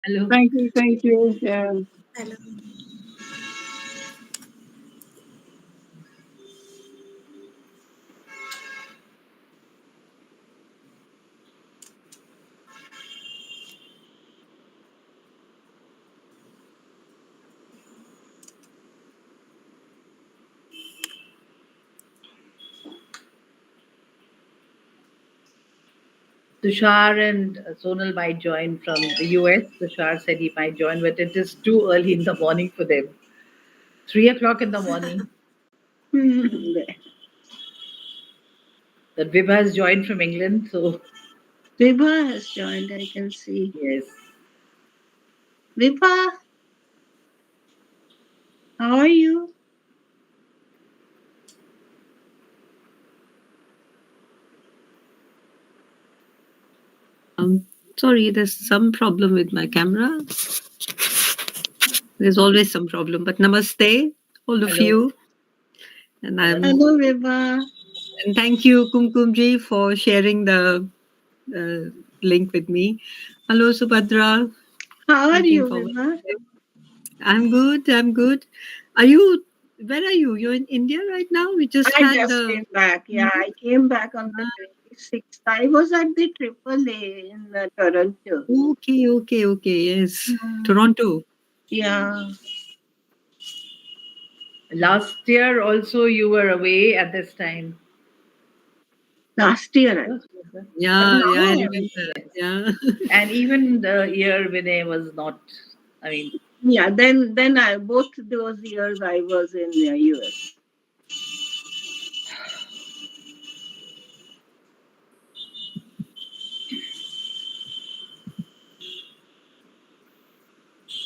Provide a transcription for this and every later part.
Hello. Thank you, thank you. Yeah. Hello. Tushar and Sonal might join from the US. Tushar said he might join, but it is too early in the morning for them. 3 o'clock in the morning. Hmm. That Vibha has joined from England, so Vibha has joined, I can see. yes. Vibha, how are you? Um, Sorry, there's some problem with my camera. There's always some problem. But namaste, all of Hello. you, and Hello. Hello, Vibha. and thank you, Kumkumji, for sharing the link with me. Hello, Subhadra. How are Looking you, forward. Vibha? I'm good. I'm good. Are you? Where are you? You're in India right now. We just I had just the. came back. Yeah, I came back on the 26th. I was at the AAA in Toronto. Okay, okay, okay. Yes, Hmm. Toronto. Yeah, Last year also you were away at this time. last year. Yes, but Yeah, yeah, I now, remember. yes. Yeah. And even the year Vinay was not, I mean, Yeah, then I both those years I was in the US.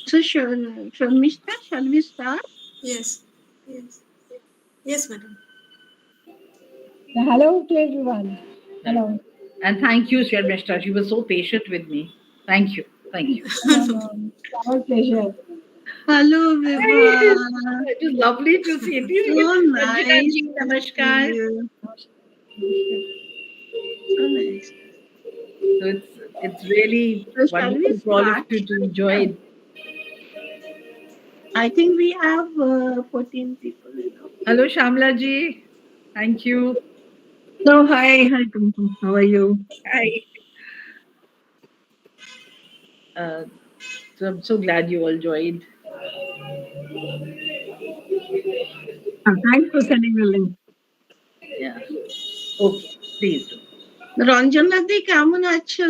So, Sharmishta, shall we start? Yes. Yes. Yes, madam. Hello to everyone. Hello. and thank you, Srivastava. She was so patient with me. Thank you. Thank you. No, no, it's our pleasure. Hello, Vibha. It is lovely to see you. So Ranjana nice ji, to see namaskar. you. So nice. So it's really So shall we wonderful for all of start? you to enjoy. I think we have 14 people, you know. Hello, Shamla ji. Thank you. So hi, Kumkum. How are you? Hi. Uh, so I'm so glad you all joined. Thanks for sending the link. Yeah. Okay. Please do. Ranjana দি কেমন আছো?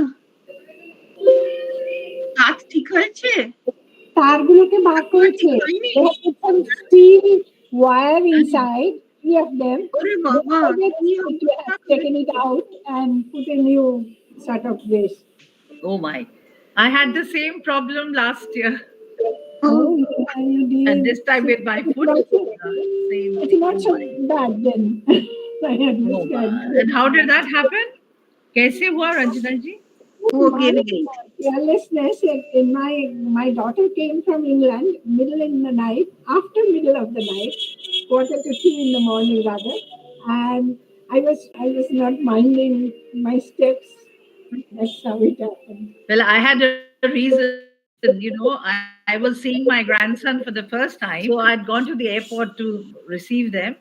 হাত ঠিক হয়েছে? তারগুলোকে ভাগ এখনো করেছে। ঠিক হয়নি? They have put some steel wire inside, three of them. ওরে They বাবা, decided কি to অবস্থা have taken it হয়েছে? out and put a new sort of this. Oh my. I had the same problem last year. Oh, you And did. this time with my It's foot. not so, Same it's thing. not Oh so my. bad then. I No. understand. And how did that happen? कैसे हुआ रंजना जी? ও My गिर गई। carelessness in my daughter came from England middle in the night, after middle of the night, quarter to two in the morning rather, and I was not minding my steps. That's how it happened. Well, I had a reason. I was seeing my grandson for the first time. So I'd gone to the airport to receive them.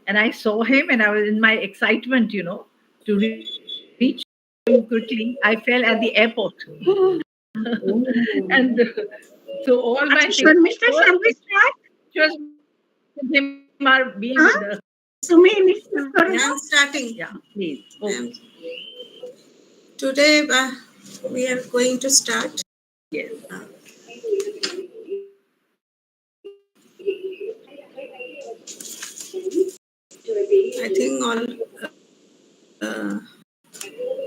And I saw him, and I was in my excitement, to reach him quickly. I fell at the airport. And Oh. so all my আচ্ছা things, my Sharmistha, first shall we start? pictures with him are being with the. হ্যাঁ, তুমি initiate করো Yeah, না? I'm starting. Yeah, please. Okay. Um, Today we are going to start. Yes. Uh, I think all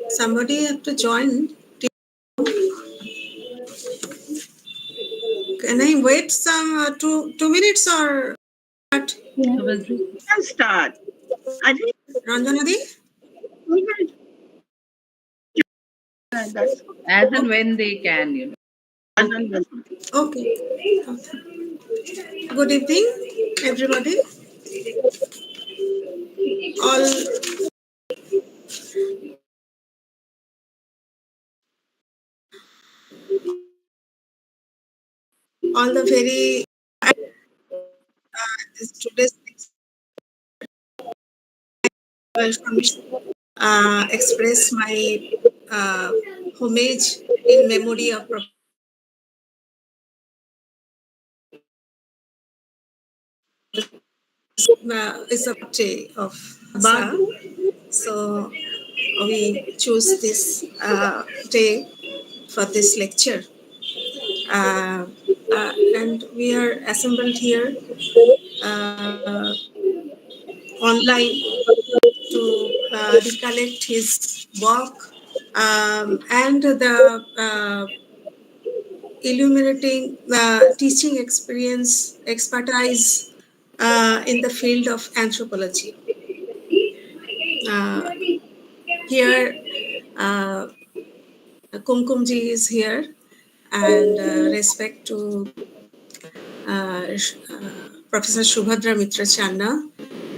somebody have to join. Can I wait some 2 minutes or what? Yeah. Subhadra? You can start. I think Ranjanadi? we will, that's As and when they can. okay. Okay. Good evening, everybody. All all the very this today's lecture. Express my uh, homage in memory of Professor Srivastava. It's a birthday of Sa. So we choose this day for this lecture. Uh, and we are assembled here uh, online to recollect his work and the illuminating teaching experience, expertise in the field of anthropology. Uh, Here, uh, Kumkumji is here, and respect to Professor Shubhadra Mitra Channa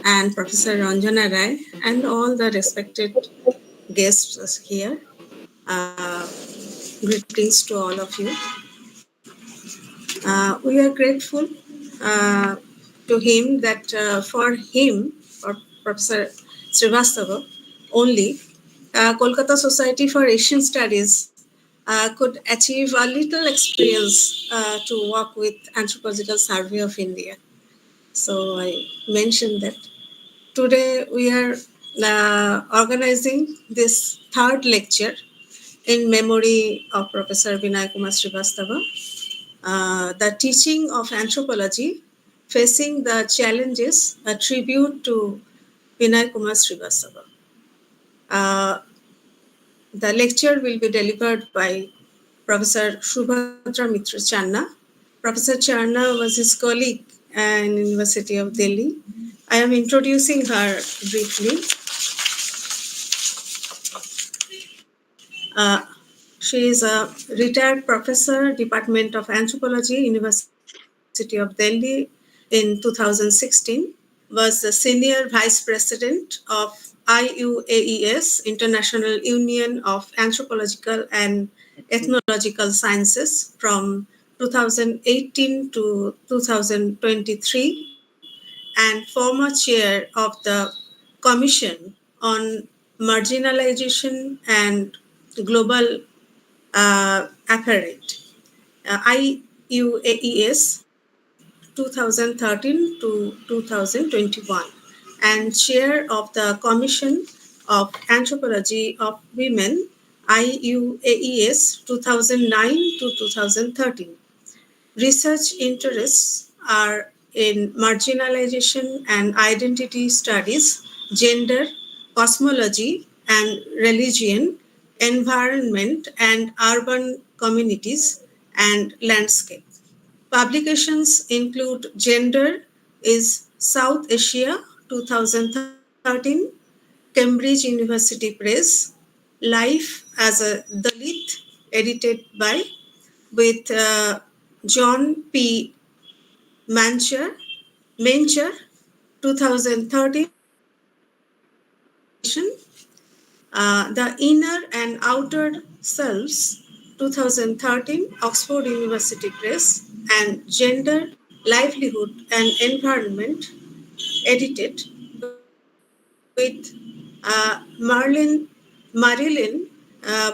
and Professor Ranjana Rai and all the respected guests here. Uh, Greetings to all of you. We are grateful uh, to him that for him, or Professor Srivastava only, Kolkata Society for Asian Studies could achieve a little experience to work with Anthropological Survey of India. So I mentioned that today we are organizing this third lecture in memory of Professor Vinay Kumar Srivastava, the teaching of anthropology facing the challenges, a tribute to Vinay Kumar Srivastava. Uh, the lecture will be delivered by Professor Shubhadra Mitra Channa. Professor Channa was his colleague in University of Delhi. I am introducing her briefly. Uh, she is a retired professor, Department of Anthropology, University of Delhi in 2016, was the senior vice president of IUAES, International Union of Anthropological and Ethnological Sciences, from 2018 to 2023, and former chair of the Commission on Marginalization and Global Apparate, IUAES 2013 to 2021, and chair of the Commission of Anthropology of Women, IUAES 2009 to 2013. Research interests are in marginalization and identity studies, gender, cosmology and religion, environment and urban communities, and landscape. Publications include Gender is South Asia 2013, Cambridge University Press, Life as a Dalit, edited by with John P. Mancher, Mencher, 2013, edition. The Inner and Outer Selves, 2013, Oxford University Press, and Gender, Livelihood and Environment, edited with Marilyn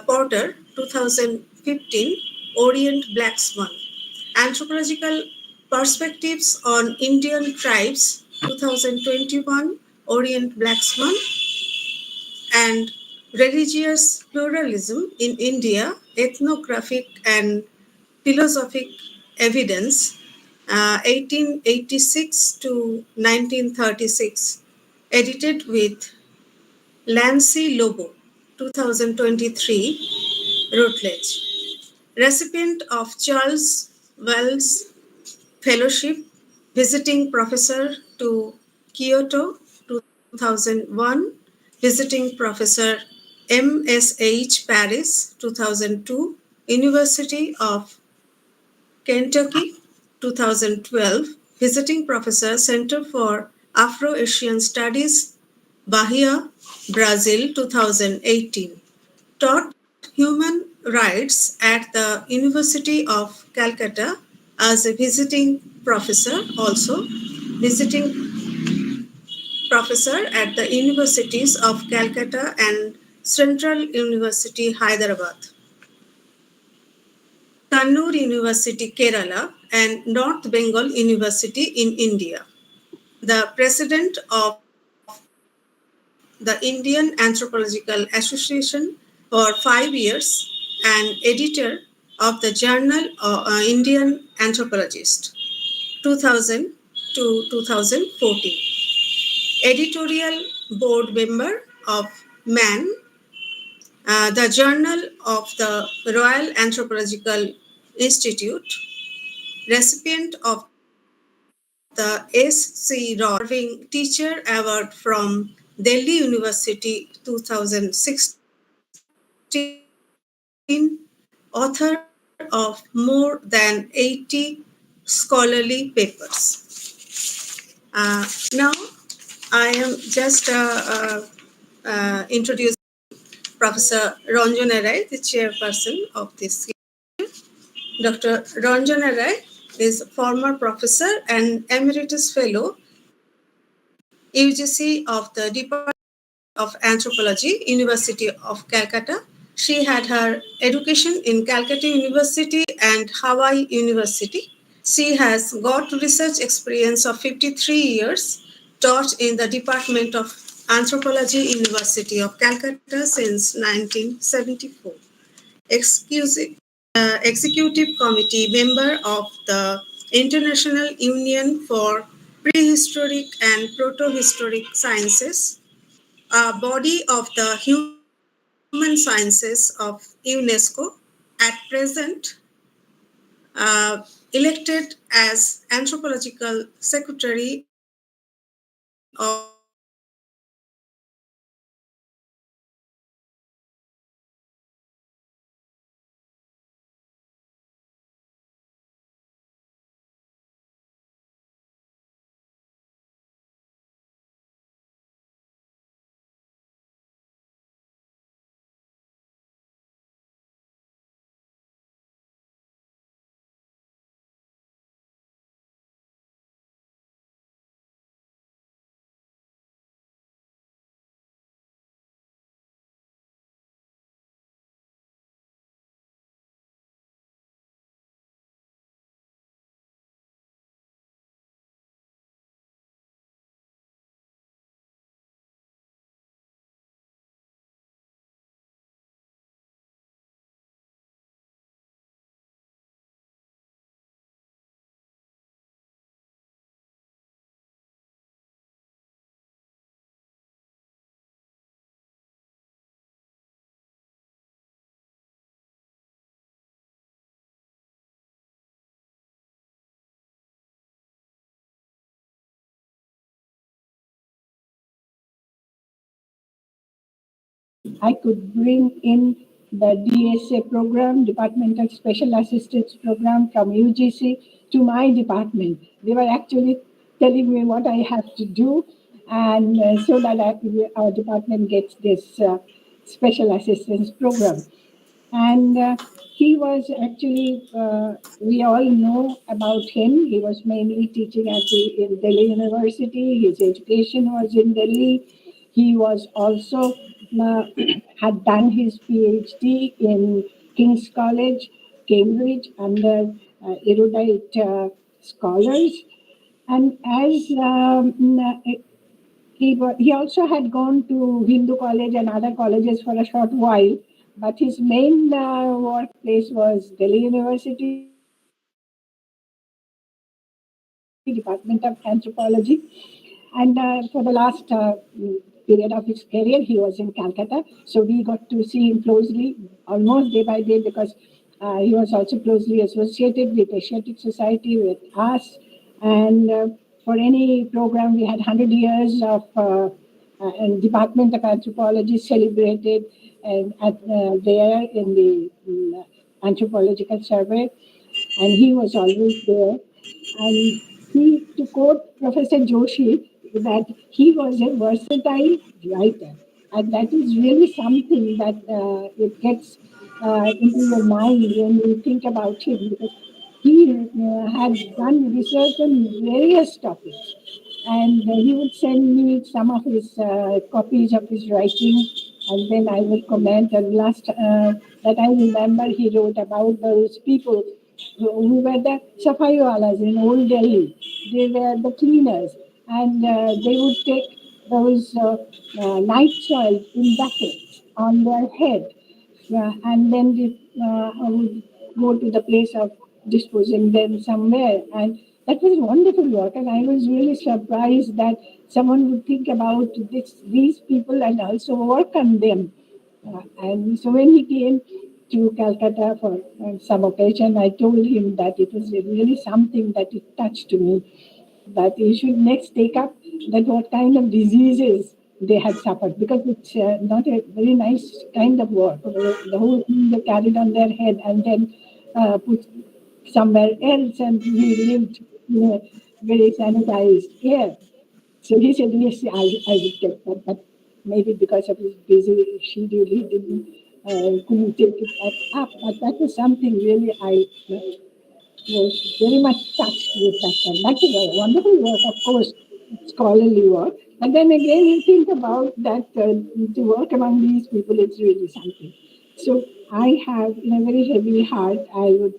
Porter, 2015, Orient Black Swan. Anthropological Perspectives on Indian Tribes, 2021, Orient Black Swan, and Religious Pluralism in India, Ethnographic and Philosophic Evidence, 1886 to 1936, edited with Lancy Lobo, 2023, Routledge. Recipient of Charles Wells Fellowship, visiting professor to Kyoto 2001, visiting professor MSH Paris 2002, University of Kentucky 2012, visiting professor Center for Afro-Asian Studies, Bahia, Brazil 2018. Taught human rights at the University of Calcutta, as a visiting professor, also visiting professor at the universities of Calcutta and Central University, Hyderabad, Kannur University, Kerala, and North Bengal University in India. The president of the Indian Anthropological Association for 5 years and editor of the Journal Indian Anthropologist 2000 to 2014. Editorial board member of MAN, the Journal of the Royal Anthropological Institute, recipient of the S.C. Roy Serving Teacher Award from Delhi University 2016, author of more than 80 scholarly papers. Now, I am just introducing Professor Ranjana Rai, the chairperson of this lecture. Dr. Ranjana Rai is former professor and emeritus fellow, UGC of the Department of Anthropology, University of Calcutta. She had her education in Calcutta University and Hawaii University. She has got research experience of 53 years, taught in the Department of Anthropology, University of Calcutta since 1974. Executive Committee member of the International Union for Prehistoric and Protohistoric Sciences, a body of the human sciences of UNESCO, at present elected as Anthropological Secretary of the International Union for Prehistoric and Protohistoric Sciences. I could bring in the DSA program, Departmental Special Assistance Program from UGC to my department. They were actually telling me what I have to do, and so that our department gets this special assistance program. And he was actually, we all know about him. He was mainly teaching in Delhi University. His education was in Delhi. He was also had done his PhD in King's College, Cambridge, under erudite scholars. And as he also had gone to Hindu College and other colleges for a short while, but his main workplace was Delhi University, Department of Anthropology. And for the last period of his career, he was in Calcutta. So we got to see him closely, almost day by day, because he was also closely associated with Asiatic Society, with us. And for any program, we had 100 years of and Department of Anthropology celebrated there in the Anthropological Survey, and he was always there. And he, to quote Professor Joshi, that he was a versatile writer. And that is really something that it gets into your mind when you think about him, because he had done research on various topics. And he would send me some of his copies of his writing, and then I would comment. And last that I remember, he wrote about those people who were the Safaiwalas in Old Delhi. They were the cleaners, and they would take those night soil in buckets on their head, and then I would go to the place of disposing them somewhere. And that was wonderful work. And I was really surprised that someone would think about these people and also work on them. And so when he came to Calcutta for some occasion, I told him that it was really something that it touched me, that you should next take up that what kind of diseases they had suffered, because it's not a very nice kind of work. The whole thing they carried on their head and then put somewhere else, and we lived in a very sanitized air. So he said, yes, I would take that, but maybe because of his busy schedule, he didn't couldn't take it up. But that was something really I was very much touched with that one. That's a wonderful work, of course, scholarly work. But then again, you think about that to work among these people, it's really something. So I have, in a very heavy heart, I would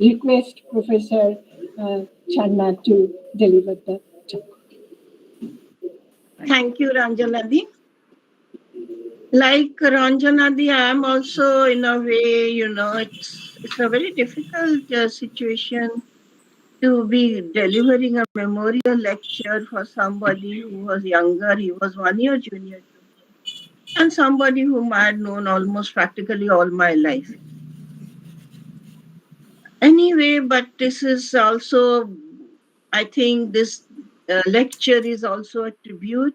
request Professor Channa to deliver the talk. Thank you, Ranjanadi. Like Ranjanadi, I am also in a way, it's a very difficult situation to be delivering a memorial lecture for somebody who was younger. He was 1 year junior to me, and somebody whom I had known almost practically all my life. Anyway, but this is also, I think, this lecture is also a tribute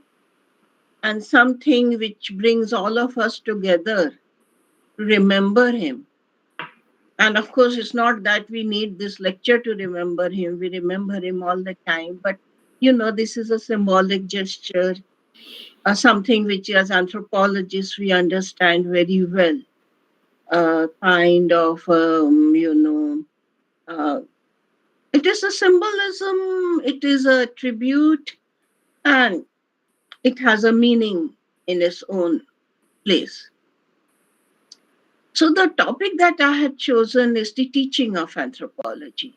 and something which brings all of us together to remember him. And of course, it's not that we need this lecture to remember him. We remember him all the time. But, this is a symbolic gesture, something which as anthropologists we understand very well. Kind of, uh, it is a symbolism, it is a tribute, and it has a meaning in its own place. So, the topic that I had chosen is the teaching of anthropology.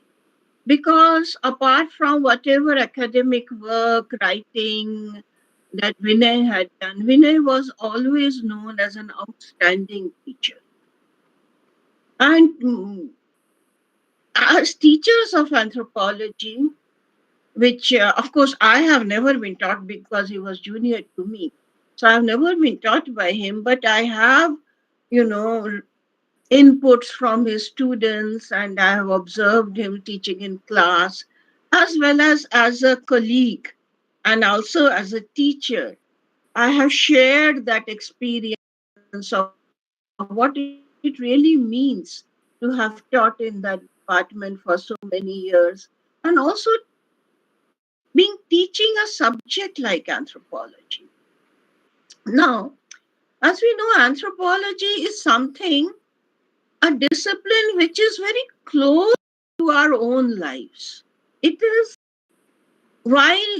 Because apart from whatever academic work, writing that Vinay had done, Vinay was always known as an outstanding teacher. And as teachers of anthropology, which of course I have never been taught because he was junior to me. So I've never been taught by him, but I have, you know, inputs from his students, and I have observed him teaching in class as well as a colleague and also as a teacher. I have shared that experience of what it really means to have taught in that department for so many years, and also being teaching a subject like anthropology. Now, as we know, anthropology is something, a discipline which is very close to our own lives. It is while,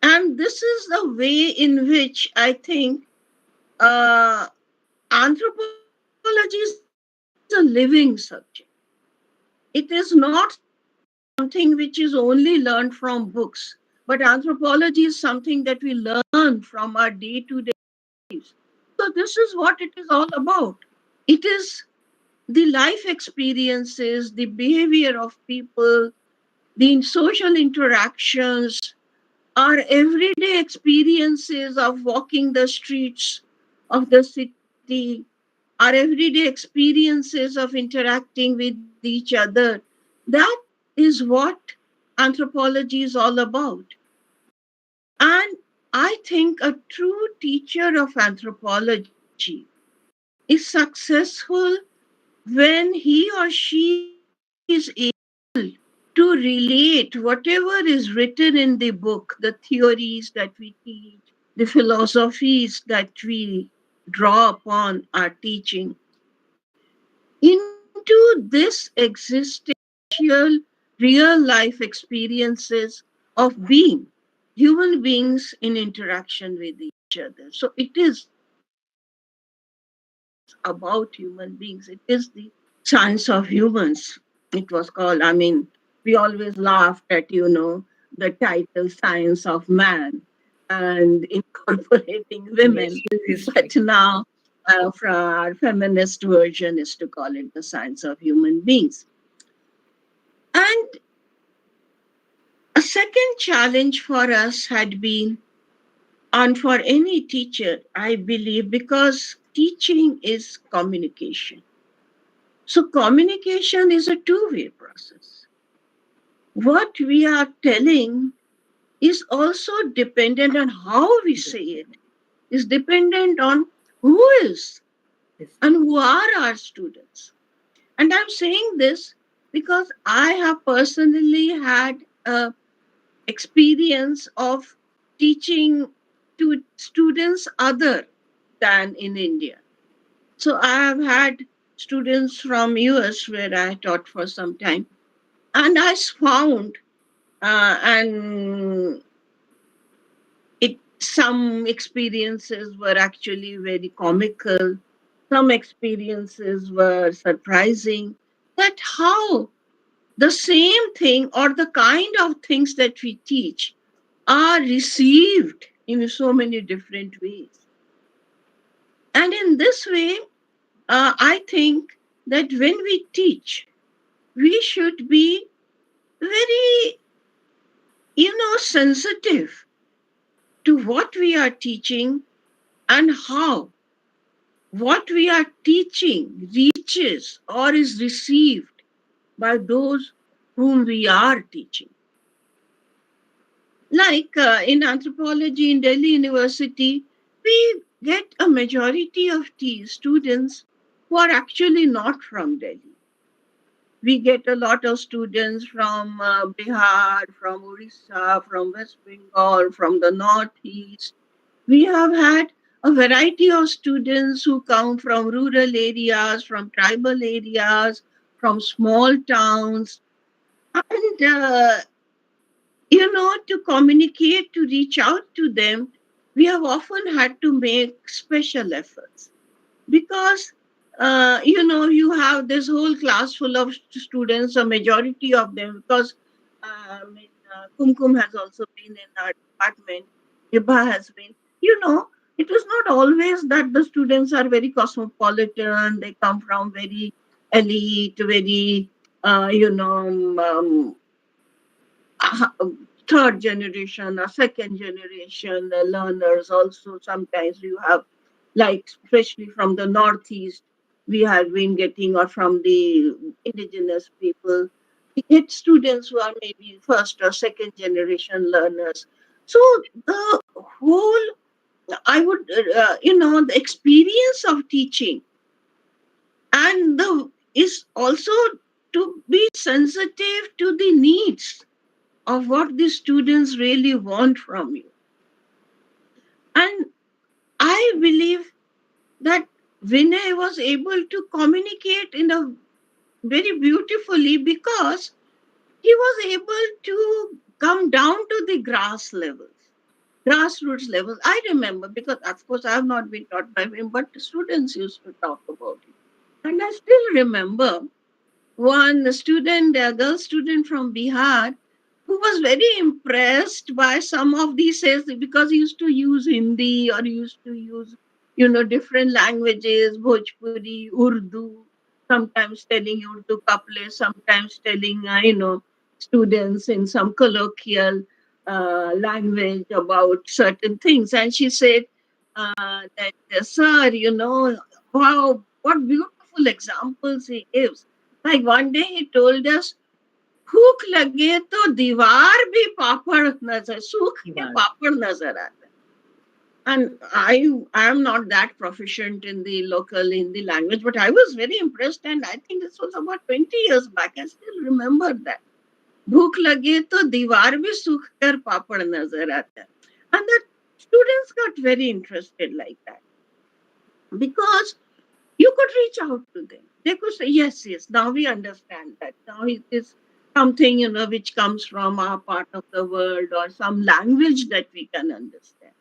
and this is the way in which I think uh, anthropology is a living subject. It is not something which is only learned from books, but anthropology is something that we learn from our day to day lives. So, this is what it is all about. It is the life experiences, the behavior of people, the social interactions, our everyday experiences of walking the streets of the city, our everyday experiences of interacting with each other. That is what anthropology is all about. And I think a true teacher of anthropology is successful when he or she is able to relate whatever is written in the book, the theories that we teach, the philosophies that we draw upon our teaching, into the into this existential real life experiences of being human beings in interaction with each other. So it is about human beings. It is the science of humans. It was called. I mean, we always laughed at, the title Science of Man and incorporating women. Yes, But history. now, for our feminist version is to call it the science of human beings. And a second challenge for us had been, and for any teacher, I believe, because teaching is communication. So, communication is a two-way process. What we are telling is also dependent on how we say it, is dependent on who is Yes. and who are our students. And I'm saying this because I have personally had a experience of teaching to students other than in India. So I have had students from US where I taught for some time, and I found and it some experiences were actually very comical, some experiences were surprising. That how the same thing or the kind of things that we teach are received in so many different ways. And in this way, I think that when we teach, we should be very, sensitive to what we are teaching and how what we are teaching reaches or is received by those whom we are teaching. Like in anthropology in Delhi University, we get a majority of students who are actually not from Delhi. We get a lot of students from Bihar, from Orissa, from West Bengal, from the Northeast. We have had a variety of students who come from rural areas, from tribal areas, from small towns. And to communicate, to reach out to them, we have often had to make special efforts because, you have this whole class full of students, a majority of them, because Kumkum has also been in our department, Ibha has been, it was not always that the students are very cosmopolitan, they come from very elite, very, uh, third generation or second generation learners also. Sometimes you have, like especially from the northeast, we have been getting, or from the indigenous people, we get students who are maybe first or second generation learners. So the whole, I would, the experience of teaching and the is also to be sensitive to the needs of what the students really want from you. And I believe that Vinay was able to communicate in a very beautifully because he was able to come down to the grassroots levels. I remember because, of course, I have not been taught by him, but students used to talk about it. And I still remember one student, a girl student from Bihar, who was very impressed by some of these says because he used to use Hindi or he used to use, different languages, Bhojpuri, Urdu, sometimes telling Urdu couplets, sometimes telling, students in some colloquial language about certain things. And she said that, sir, wow, what beautiful examples he gives. Like one day he told us, भूख लगे तो दीवार भी पापड़ नजर सूख के Ivar. पापड़ नजर आता है. And I am not that proficient in the local Hindi language, but I was very impressed, and I think this was about 20 years back. I still remember that. भूख लगे तो दीवार भी सूख कर पापड़ नजर आता है. And the students got very interested like that because you could reach out to them. They could say, yes, yes, now we understand that. Now it is something, which comes from our part of the world or some language that we can understand.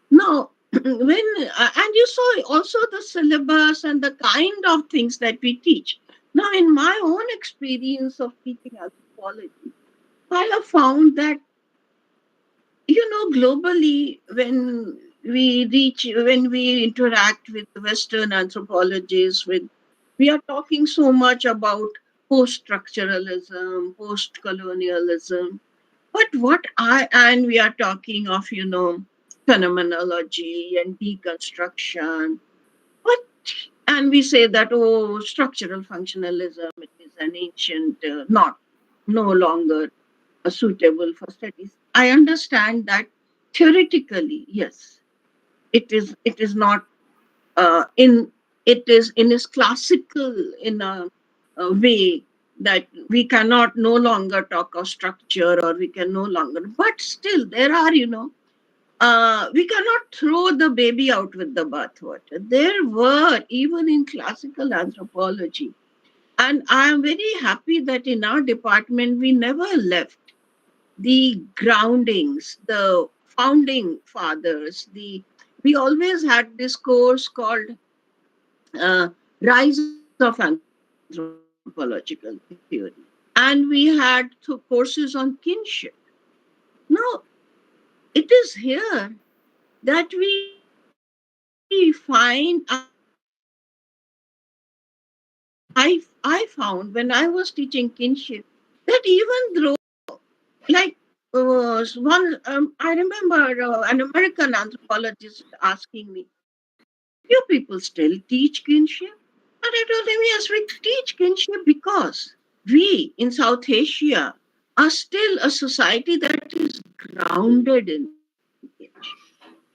Now, and you saw also the syllabus and the kind of things that we teach. Now, in my own experience of teaching anthropology, I have found that, globally, when we interact with Western anthropologists, we are talking so much about post-structuralism, post-colonialism, but and we are talking of, phenomenology and deconstruction. But, and we say that, oh, structural functionalism, it is an ancient, not, no longer suitable for studies. I understand that theoretically, yes, it is not in it is in its classical in a way that we cannot no longer talk of structure, or we can no longer, but still there are, we cannot throw the baby out with the bathwater. There were, even in classical anthropology, and I am very happy that in our department we never left the groundings, the founding fathers. We always had this course called Rise of Anthropological Theory, and we had courses on kinship. Now, it is here that we find, I found when I was teaching kinship, that even though, like, I remember an American anthropologist asking me, you people still teach kinship? And I told him, yes, we teach kinship because we in South Asia are still a society that is grounded in kinship.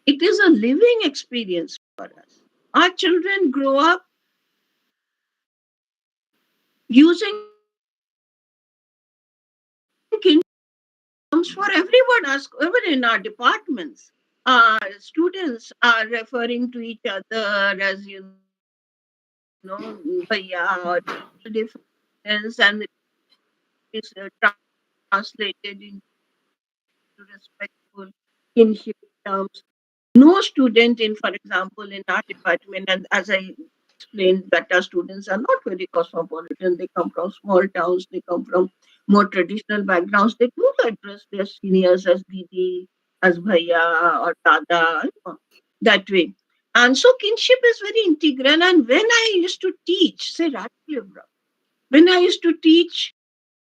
It is a living experience for us. Our children grow up using kinship. Comes for everyone, as even in our departments. Students are referring to each other as, bhaiya or difference, and it is translated into respectful kinship terms. No student in, for example, in our department, and as I explained, that our students are not very cosmopolitan. They come from small towns, they come from more traditional backgrounds. They do address their seniors as Didi, as Bhaiya or Dada, that way. And so kinship is very integral. And when I used to teach, say, Radcliffe, when I used to teach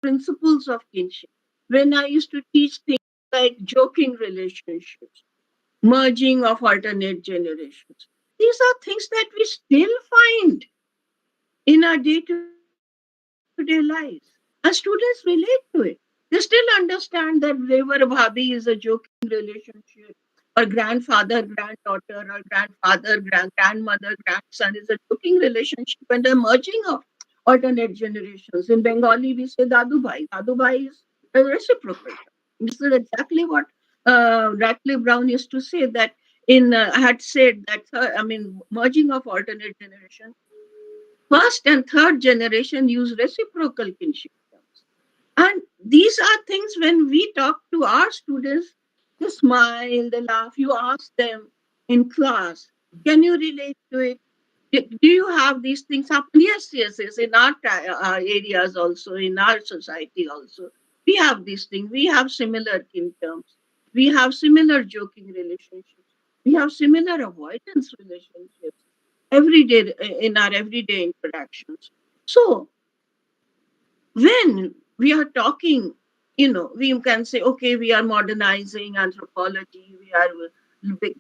principles of kinship, when I used to teach things like joking relationships, merging of alternate generations, these are things that we still find in our day to day lives. And students relate to it. They still understand that Revar Bhabi is a joking relationship, or grandfather, granddaughter, or grandfather, grandmother, grandson is a joking relationship, and the merging of alternate generations. In Bengali, we say Dadu Bhai. Dadu Bhai is a reciprocal term. This is exactly what Radcliffe Brown used to say, that had said that, merging of alternate generation, first and third generation use reciprocal kinship terms. And these are things when we talk to our students, they smile, they laugh. You ask them in class, can you relate to it? Do you have these things happen? Yes, yes, yes. In our areas also, in our society also, we have these things. We have similar kin terms. We have similar joking relationships. We have similar avoidance relationships everyday in our everyday interactions. So when we are talking, we can say, okay, we are modernizing anthropology, we are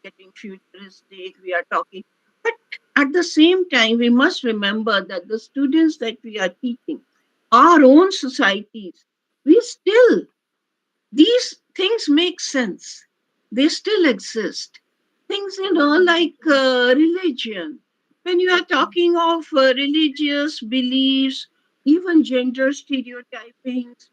getting futuristic, we are talking. But at the same time, we must remember that the students that we are teaching, our own societies, we still, these things make sense. They still exist. Things, like religion. When you are talking of religious beliefs, even gender stereotypings,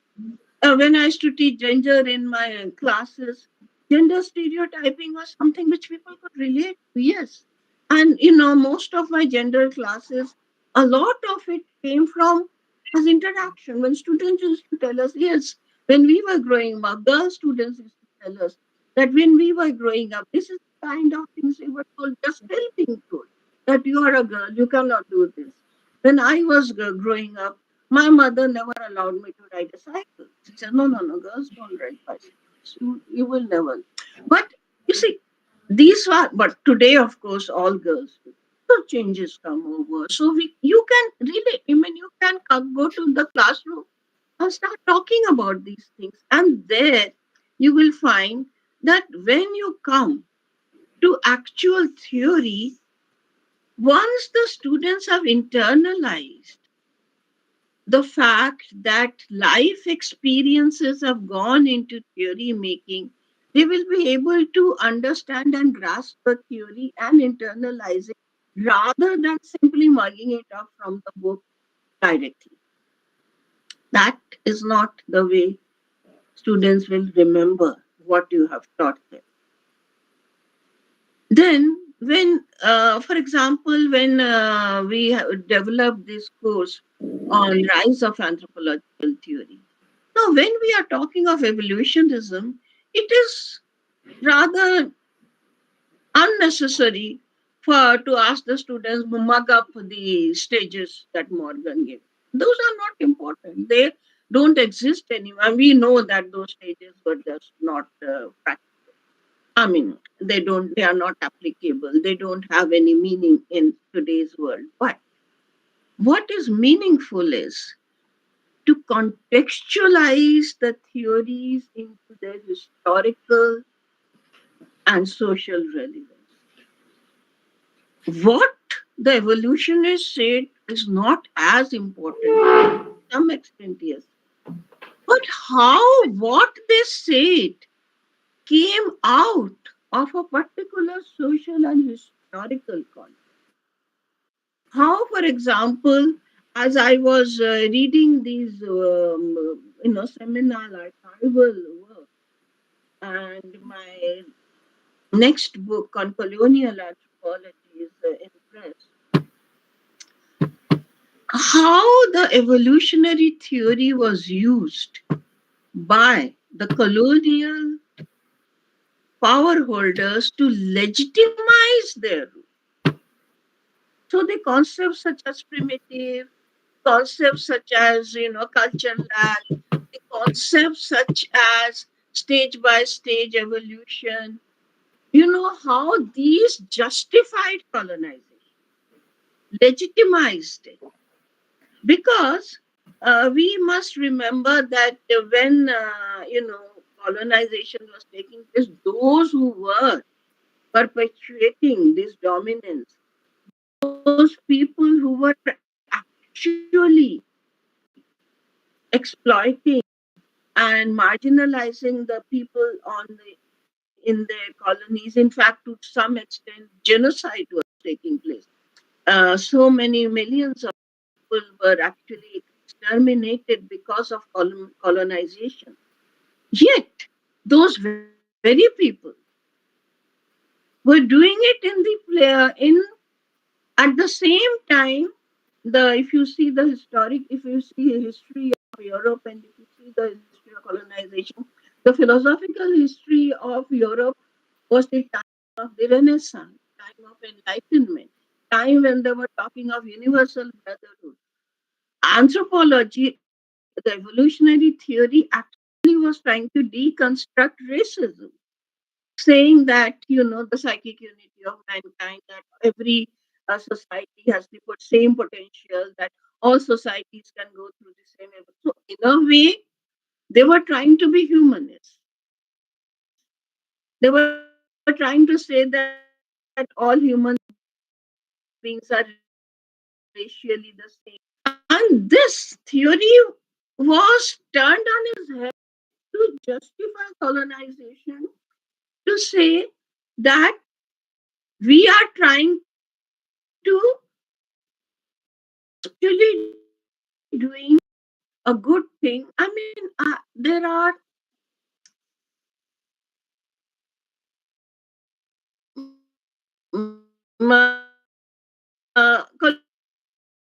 when I used to teach gender in my classes, gender stereotyping was something which people could relate to, yes. And, most of my gender classes, A lot of it came from as interaction. When students used to tell us, yes, when we were growing up, girl students used to tell us that when we were growing up, this is the kind of things we were told, we are still being told that you are a girl, you cannot do this. When I was growing up, my mother never allowed me to ride a cycle. She said, no, no, no, girls don't ride bicycles. You will never. But you see, these were, but today, of course, all girls do. So changes come over. So you can really, I mean, you can go to the classroom and start talking about these things. And there you will find that when you come to actual theory, once the students have internalized the fact that life experiences have gone into theory making, they will be able to understand and grasp the theory and internalize it rather than simply mugging it up from the book directly. That is not the way students will remember what you have taught them. Then, when, for example, when we developed this course on rise of anthropological theory, now when we are talking of evolutionism, it is rather unnecessary for to ask the students to mug up the stages that Morgan gave. Those are not important. They don't exist anymore. We know that those stages were just not practical. I mean, they don't. They are not applicable. They don't have any meaning in today's world. But what is meaningful is to contextualize the theories into their historical and social relevance. What the evolutionists said is not as important. To some extent, yes. But how what they said came out of a particular social and historical context. How, for example, as I was reading these, seminal archival work, and my next book on colonial anthropology is in press, how the evolutionary theory was used by the colonial power holders to legitimize their rule. So the concepts such as primitive, concepts such as culture lag, the concepts such as stage by stage evolution, how these justified colonization, legitimized it. Because we must remember that when colonization was taking place, those who were perpetuating this dominance, those people who were actually exploiting and marginalizing the people in their colonies. In fact, to some extent, genocide was taking place. So many millions of people were actually exterminated because of colonization. Yet, those very people were doing it in at the same time. If you see the historic, if you see a history of Europe, and if you see the history of colonization, the philosophical history of Europe was the time of the Renaissance, time of enlightenment, time when they were talking of universal brotherhood. Anthropology, the evolutionary theory, actually was trying to deconstruct racism, saying that the psychic unity of mankind, that every society has the same potential, that all societies can go through the same. So in a way, they were trying to be humanists. They were trying to say that all human beings are racially the same. And this theory was turned on its head to justify colonization, to say that we are trying to actually doing a good thing. I mean, there are colonial theory.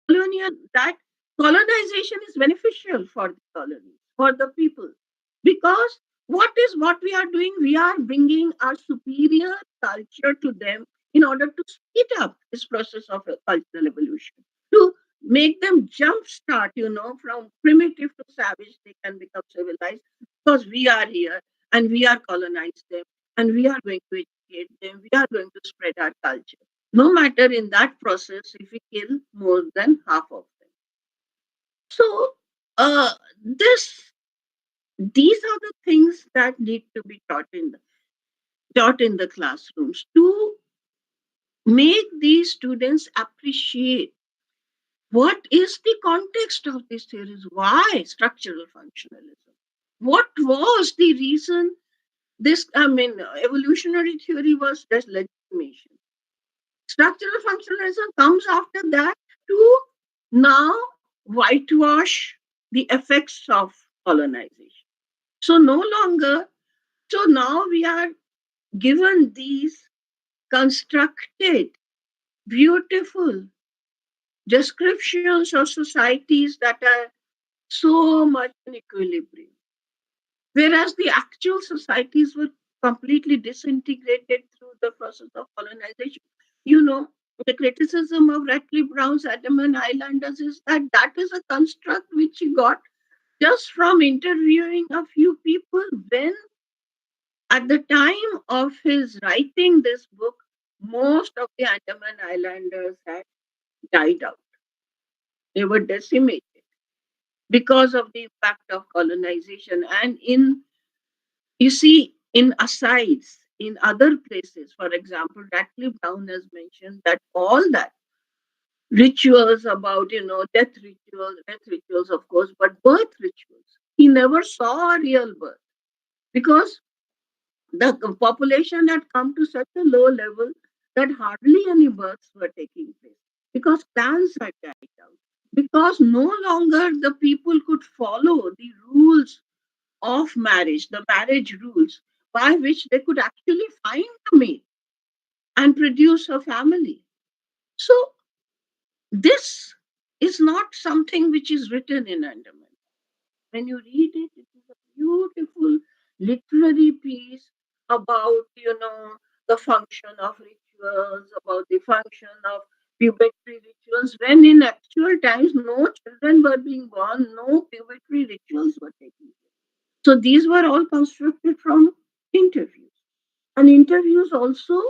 that colonization is beneficial for the colonies, for the people. Because what we are doing? We are bringing our superior culture to them in order to speed up this process of a cultural evolution. To make them jumpstart, from primitive to savage, they can become civilized because we are here and we are colonized them and we are going to educate them, we are going to spread our culture. No matter in that process if we kill more than half of them. So this these are the things that need to be taught in the classrooms to make these students appreciate what is the context of these theories, why structural functionalism, what was the reason this, evolutionary theory was just legitimation. Structural functionalism comes after that to now whitewash the effects of colonization. So no longer, so now we are given these constructed, beautiful descriptions of societies that are so much in equilibrium, whereas the actual societies were completely disintegrated through the process of colonization. You know, the criticism of Radcliffe Brown's Andaman Islanders is that that is a construct which he got just from interviewing a few people when, at the time of his writing this book, most of the Andaman Islanders had died out. They were decimated because of the impact of colonization. And you see, in asides, in other places, for example, Radcliffe Brown has mentioned that all that rituals about, death rituals, of course, but birth rituals. He never saw a real birth because the population had come to such a low level that hardly any births were taking place because clans had died out. Because no longer the people could follow the rules of marriage, the marriage rules by which they could actually find a mate and produce a family. So this is not something which is written in Andaman. When you read it, it is a beautiful literary piece about, the function of rituals, about the function of puberty rituals, when in actual times no children were being born, no puberty rituals were taking place. So these were all constructed from interviews. And interviews also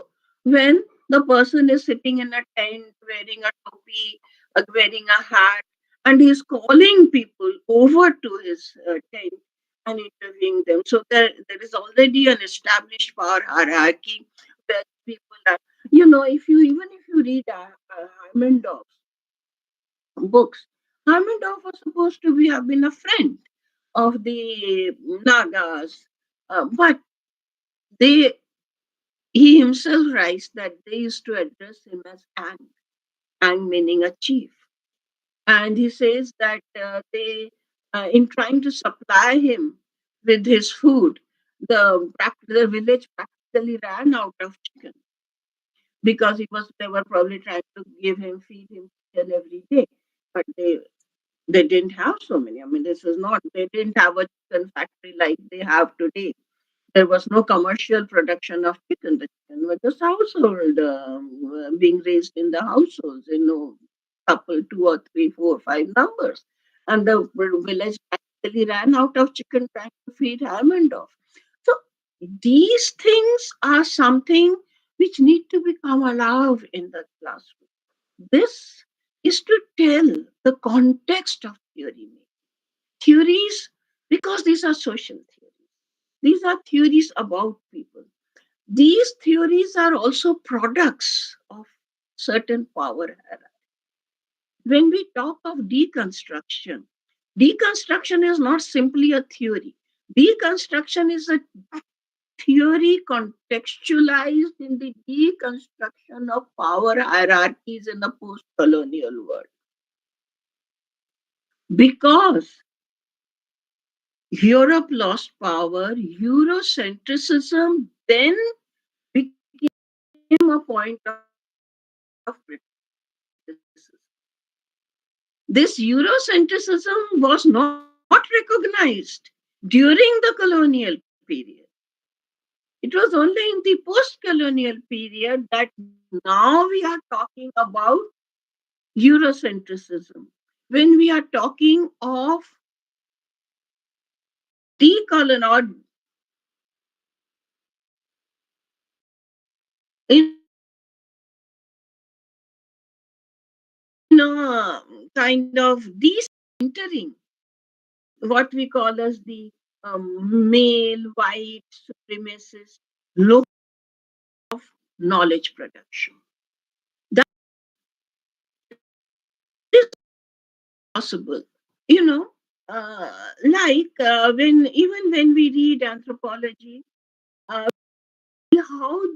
when the person is sitting in a tent wearing a topi, wearing a hat, and he's calling people over to his tent and interviewing them. So there is already an established power hierarchy where people are, if you read Harmendorf's books, Harmendorf was supposed to be have been a friend of the Nagas, but they he himself writes that they used to address him as Ang meaning a chief. And he says that in trying to supply him with his food, the village practically ran out of chicken because they were probably trying to feed him chicken every day, but they didn't have so many. I mean, they didn't have a chicken factory like they have today. There was no commercial production of chicken. The chicken was just household, being raised in the households, couple, two or three, four, five numbers. And the village actually ran out of chicken trying to feed Hammondorf. So these things are something which need to become alive in the classroom. This is to tell the context of theory making. Theories, because these are social theories. These are theories about people. These theories are also products of certain power hierarchy. When we talk of deconstruction is not simply a theory. Deconstruction is a theory contextualized in the deconstruction of power hierarchies in the post colonial world. Because Europe lost power, Eurocentrism then became a point of criticism. This Eurocentrism was not recognized during the colonial period. It was only in the post colonial period that now we are talking about Eurocentrism. When we are talking of decolon or kind of decentering what we call as the male white supremacist look of knowledge production. That is possible, you know. When even when we read anthropology, how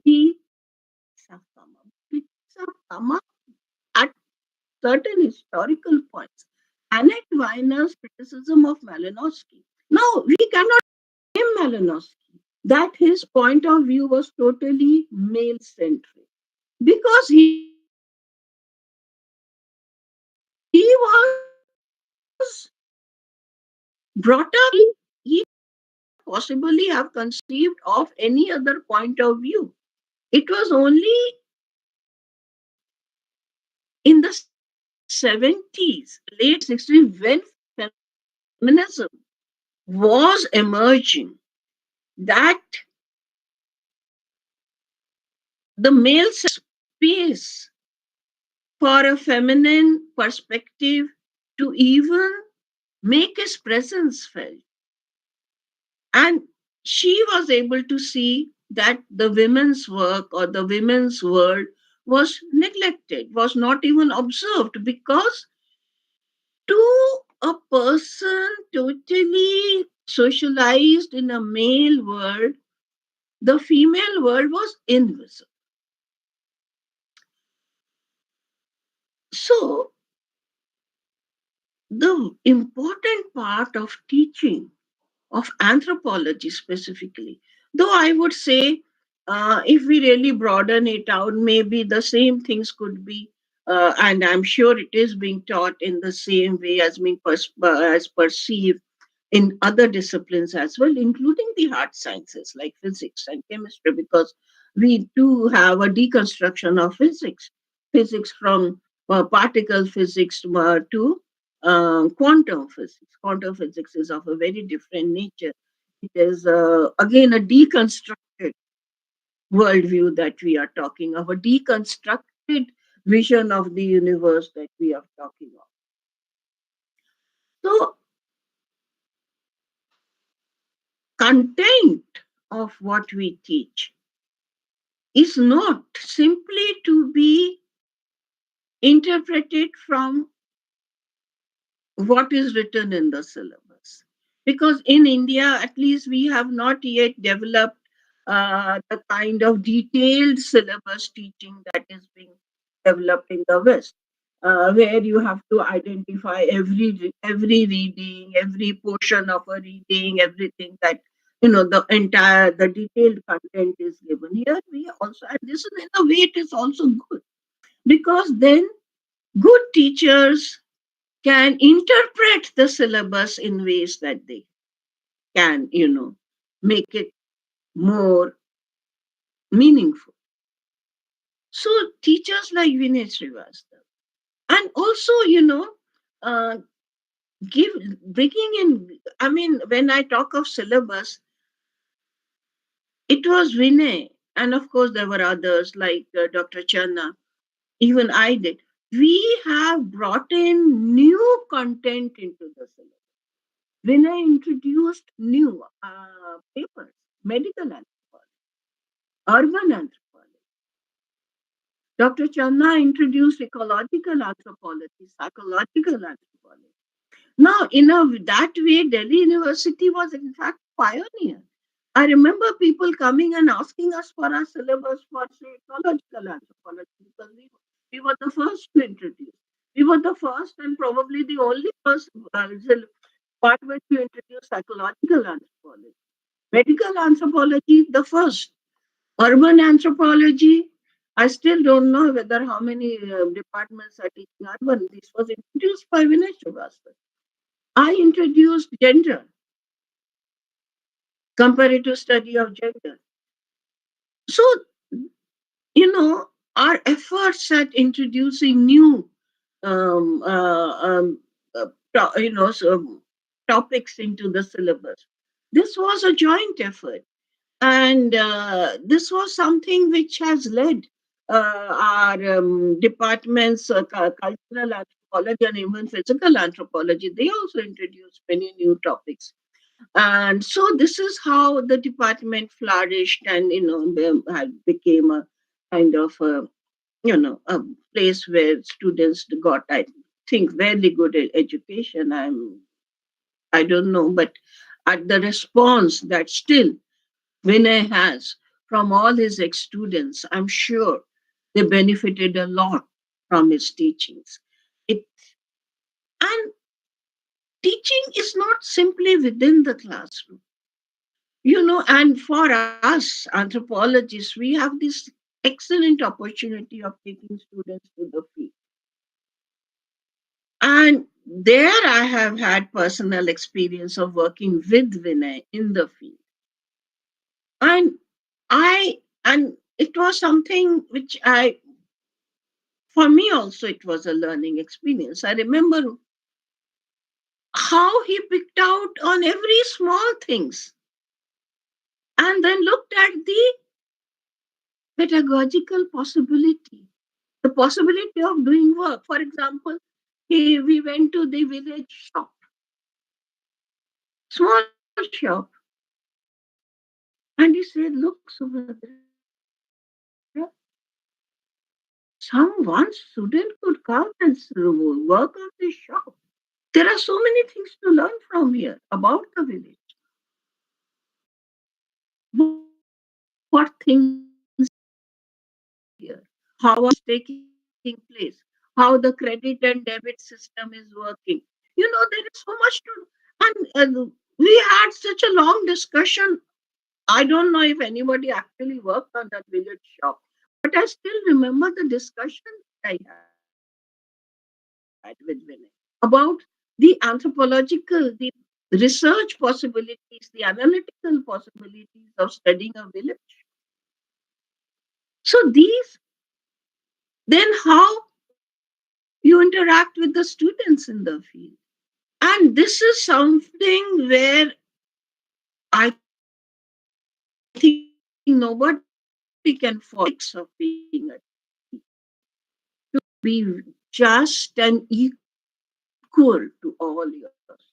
the have come up. Critics have come up at certain historical points. Annette Weiner's criticism of Malinowski. Now, we cannot blame Malinowski that his point of view was totally male centric because he was brought up, he possibly have conceived of any other point of view. It was only in the 70s, late 60s, when feminism was emerging that the male space for a feminine perspective to even make his presence felt. And she was able to see that the women's work or the women's world was neglected, was not even observed because to a person totally socialized in a male world, the female world was invisible. So, the important part of teaching of anthropology specifically, though I would say, if we really broaden it out, maybe the same things could be, and I'm sure it is being taught in the same way as as perceived in other disciplines as well, including the hard sciences like physics and chemistry, because we do have a deconstruction of physics from particle physics to quantum physics. Quantum physics is of a very different nature. It is again a deconstructed worldview that we are talking of, a deconstructed vision of the universe that we are talking of. So, content of what we teach is not simply to be interpreted from what is written in the syllabus. Because in India, at least, we have not yet developed the kind of detailed syllabus teaching that is being developed in the West, where you have to identify every reading, every portion of a reading, everything that the entire the detailed content is given. Here we also, and this is in a way it is also good because then good teachers can interpret the syllabus in ways that they can, make it more meaningful. So teachers like Vinay Srivastava, and also, uh, give bringing in. I mean, when I talk of syllabus, it was Vinay, and of course there were others like Dr. Channa. Even I did. We have brought in new content into the syllabus. Vinay introduced new papers, medical anthropology, urban anthropology. Dr. Channa introduced ecological anthropology, psychological anthropology. Now, that way, Delhi University was in fact pioneer. I remember people coming and asking us for our syllabus for, say, ecological anthropology because we were the first to introduce. We were the first and probably the only first department to introduce psychological anthropology. Medical anthropology, the first. Urban anthropology, I still don't know whether how many departments are teaching urban. This was introduced by Vinay Srivastava. I introduced gender, comparative study of gender. So, our efforts at introducing new um, uh, um, so topics into the syllabus. This was a joint effort, and this was something which has led our departments, cultural anthropology and even physical anthropology. They also introduced many new topics, and so this is how the department flourished, and became a kind of a place where students got, I think, very good education. I don't know, but at the response that still Vinay has from all his ex-students, I'm sure they benefited a lot from his teachings. It and teaching is not simply within the classroom. And for us anthropologists, we have this excellent opportunity of taking students to the field. And there I have had personal experience of working with Vinay in the field. And and it was something which for me also, it was a learning experience. I remember how he picked out on every small things and then looked at the pedagogical possibility, the possibility of doing work. For example, we went to the village shop, small shop, and he said, "Look, Subhadra, one student could come and work on this shop. There are so many things to learn from here about the village. What things are happening here? How are things taking place? How the credit and debit system is working? There is so much to, and we had such a long discussion. I don't know if anybody actually worked on that village shop, but I still remember the discussion I had with Vinay about the anthropological, the research possibilities, the analytical possibilities of studying a village. So these, then how you interact with the students in the field. And this is something where I think nobody can fall the basics of being a teacher, to be just and equal to all your students.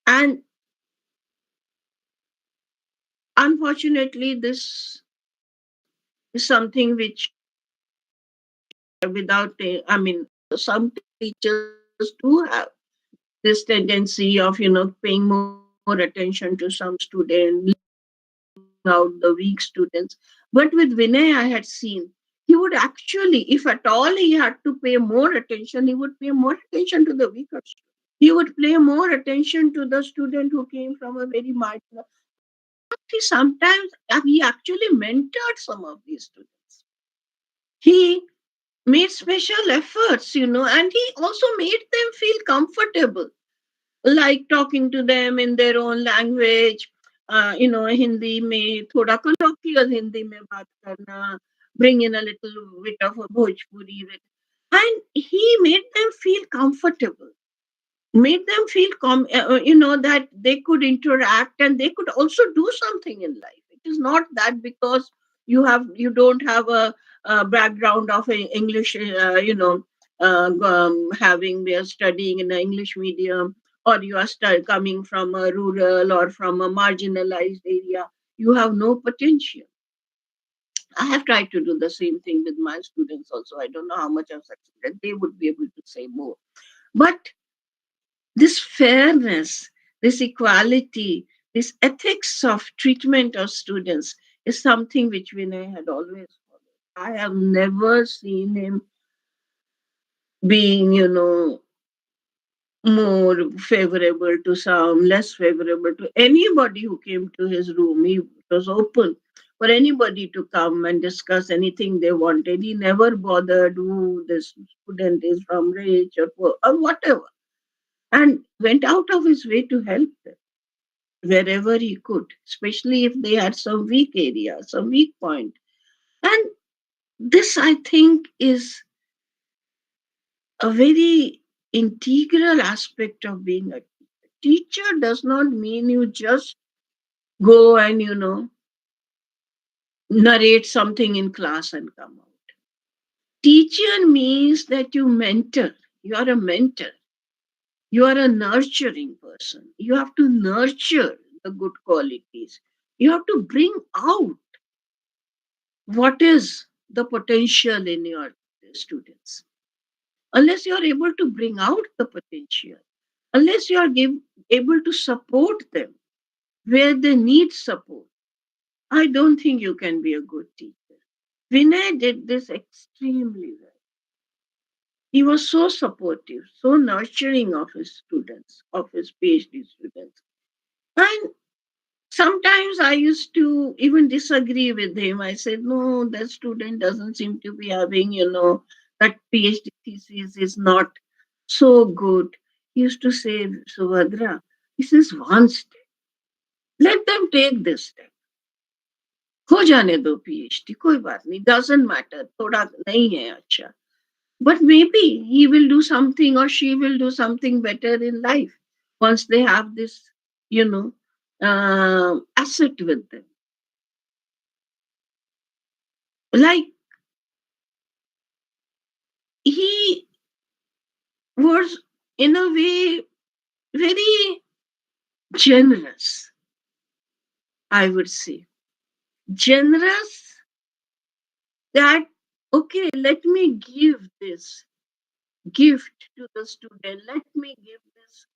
And unfortunately, this is something which, some teachers do have this tendency of, paying more attention to some student, leaving out the weak students. But with Vinay, I had seen he would actually, if at all he had to pay more attention, he would pay more attention to the weaker students. He would pay more attention to the student who came from a very marginal. He sometimes he actually mentored some of these students. He made special efforts, and he also made them feel comfortable, like talking to them in their own language. Hindi में थोड़ा colloquial Hindi में बात करना, bring in a little bit of a Bhojpuri, and he made them feel comfortable, made them feel that they could interact and they could also do something in life. It is not that because you don't have a background of a English, having we are studying in an English medium, or you are coming from a rural or from a marginalized area, you have no potential. I have tried to do the same thing with my students also. I don't know how much I've succeeded. They would be able to say more. But this fairness, this equality, this ethics of treatment of students is something which Vinay had always followed. I have never seen him being, more favorable to some, less favorable to anybody who came to his room. He was open for anybody to come and discuss anything they wanted. He never bothered who this student is, from rich or poor or whatever, and went out of his way to help them wherever he could, especially if they had some weak area, some weak point. And this, I think, is a very integral aspect of being a teacher. Does not mean you just go and, narrate something in class and come out. Teacher means that you mentor. You are a mentor. You are a nurturing person. You have to nurture the good qualities. You have to bring out what is the potential in your students. Unless you are able to bring out the potential, unless you are able to support them where they need support, I don't think you can be a good teacher. Vinay did this extremely well. He was so supportive, so nurturing of his students, of his PhD students. And sometimes I used to even disagree with him. I said, no, that student doesn't seem to be having, that PhD thesis is not so good. He used to say, Subhadra, this is one step. Let them take this step. हो जाने दो PhD, कोई बात नहीं, doesn't matter, थोड़ा नहीं है अच्छा. But maybe he will do something or she will do something better in life once they have this, you know, asset with them. Like, he was, in a way, very generous, I would say. Generous that, okay, let me give this gift to the student. Let me give this,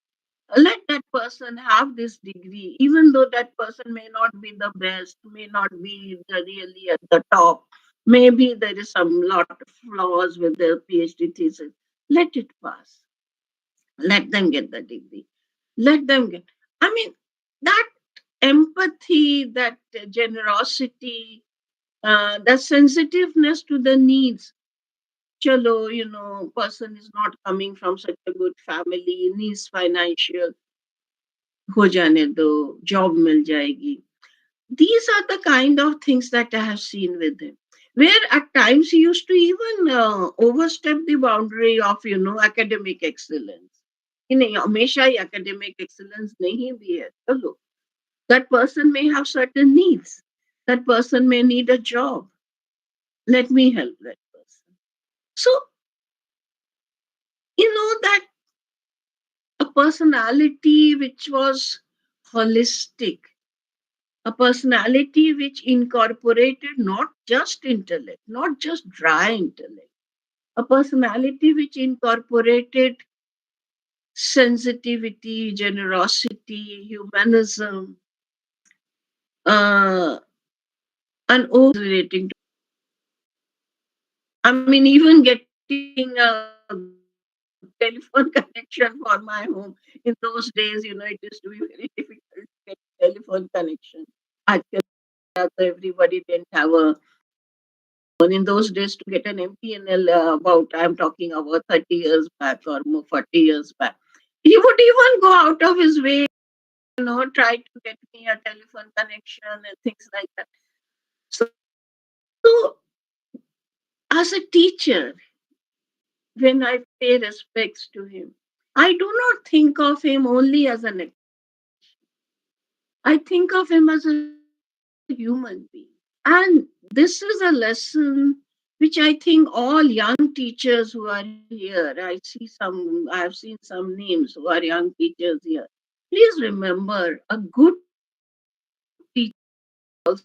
let that person have this degree, even though that person may not be the best, may not be the really at the top. Maybe there is some lot of flaws with their PhD thesis. Let it pass. Let them get the degree. Let them get. I mean, that empathy, that generosity, that sensitiveness to the needs. Chalo, person is not coming from such a good family, needs financial, हो जाने दो, job मिल जाएगी. These are the kind of things that I have seen with him. Where at times he used to even overstep the boundary of, academic excellence. कि नहीं, हमेशा ही academic excellence नहीं भी है. चलो, that person may have certain needs. That person may need a job. Let me help that person. So, that a personality which was holistic, a personality which incorporated not just intellect, not just dry intellect, a personality which incorporated sensitivity, generosity, humanism, and relating to. I mean, even getting a telephone connection for my home in those days, it used to be very difficult to get telephone connection. Everybody didn't have a phone. In those days, to get an MTNL, about, I'm talking about 30 years back or more, 40 years back, he would even go out of his way, try to get me a telephone connection and things like that. So as a teacher, when I pay respects to him, I do not think of him only as an, I think of him as a human being. And this is a lesson which I think all young teachers who are here, I have seen some names who are young teachers here. Please remember, a good teacher also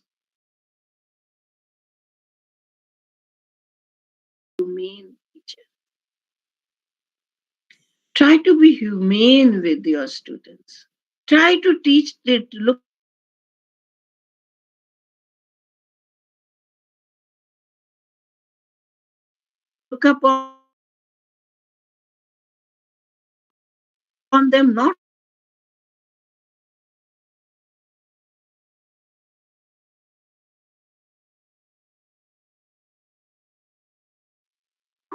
humane teacher. Try to be humane with your students. Try to teach it, look upon them as equals. Look upon them as equals. on them not